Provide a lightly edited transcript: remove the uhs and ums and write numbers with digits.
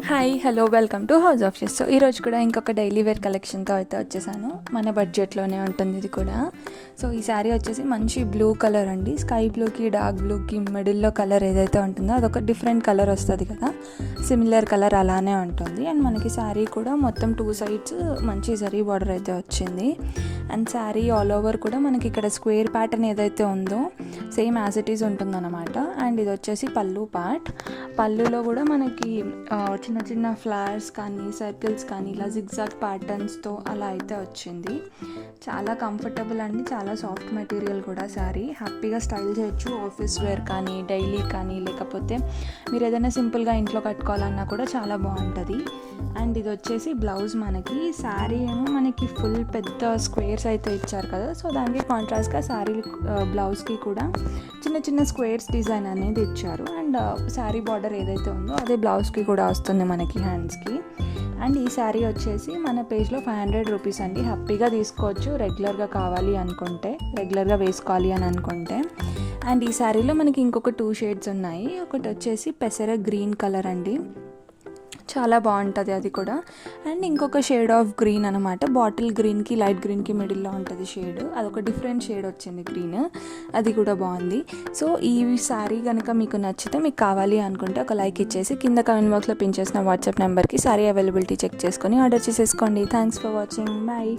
Hi hello welcome to house of she's. So ఈరోజు కూడా ఇంకొక డైలీ వేర్ కలెక్షన్తో అయితే వచ్చేసాను. మన బడ్జెట్లోనే ఉంటుంది ఇది కూడా. సో ఈ శారీ వచ్చేసి మంచి బ్లూ కలర్ అండి. స్కై బ్లూకి డార్క్ బ్లూకి మిడిల్లో కలర్ ఏదైతే ఉంటుందో అదొక డిఫరెంట్ కలర్ వస్తుంది కదా, సిమిలర్ కలర్ అలానే ఉంటుంది. అండ్ మనకి శారీ కూడా మొత్తం 2 సైడ్స్ మంచి జరీ బార్డర్ అయితే వచ్చింది. అండ్ శారీ ఆల్ ఓవర్ కూడా మనకి ఇక్కడ స్క్వేర్ ప్యాటర్న్ ఏదైతే ఉందో సేమ్ యాజ్ ఇట్ ఈజ్ ఉంటుందన్నమాట. అండ్ ఇది వచ్చేసి పళ్ళు పార్ట్. పళ్ళులో కూడా మనకి చిన్న చిన్న ఫ్లవర్స్ కానీ సర్కిల్స్ కానీ ఇలా జిగ్జాగ్ ప్యాటర్న్స్తో అలా అయితే వచ్చింది. చాలా కంఫర్టబుల్ అండి, చాలా సాఫ్ట్ మెటీరియల్ కూడా. శారీ హ్యాపీగా స్టైల్ చేయొచ్చు, ఆఫీస్ వేర్ కానీ డైలీ కానీ, లేకపోతే మీరు ఏదైనా సింపుల్గా ఇంట్లో కట్టుకోవాలన్నా కూడా చాలా బాగుంటుంది. అండ్ ఇది వచ్చేసి బ్లౌజ్. మనకి శారీ ఏమో మనకి ఫుల్ పెద్ద స్క్వేర్స్ అయితే ఇచ్చారు కదా, సో దానికి కాంట్రాస్ట్గా శారీ బ్లౌజ్కి కూడా చిన్న చిన్న స్క్వేర్స్ డిజైన్ అనేది ఇచ్చారు. అండ్ శారీ బార్డర్ ఏదైతే ఉందో అదే బ్లౌజ్కి కూడా వస్తుంది మనకి హ్యాండ్స్కి. అండ్ ఈ శారీ వచ్చేసి మన పేజ్లో 500 రూపీస్ అండి. హ్యాపీగా తీసుకోవచ్చు రెగ్యులర్గా కావాలి అనుకుంటే, రెగ్యులర్గా వేసుకోవాలి అని అనుకుంటే. అండ్ ఈ శారీలో మనకి ఇంకొక 2 షేడ్స్ ఉన్నాయి. ఒకటి వచ్చేసి పెసర గ్రీన్ కలర్ అండి, చాలా బాగుంటుంది అది కూడా. అండ్ ఇంకొక షేడ్ ఆఫ్ గ్రీన్ అనమాట, బాటిల్ గ్రీన్కి లైట్ గ్రీన్కి మిడిల్లో ఉంటుంది షేడ్. అదొక డిఫరెంట్ షేడ్ వచ్చింది గ్రీన్, అది కూడా బాగుంది. సో ఈ శారీ కనుక మీకు నచ్చితే, మీకు కావాలి అనుకుంటే ఒక లైక్ ఇచ్చేసి కింద కామెంట్ బాక్స్లో పిన్ చేసిన వాట్సాప్ నెంబర్కి శారీ అవైలబిలిటీ చెక్ చేసుకొని ఆర్డర్ చేసేసుకోండి. Thanks for watching, bye.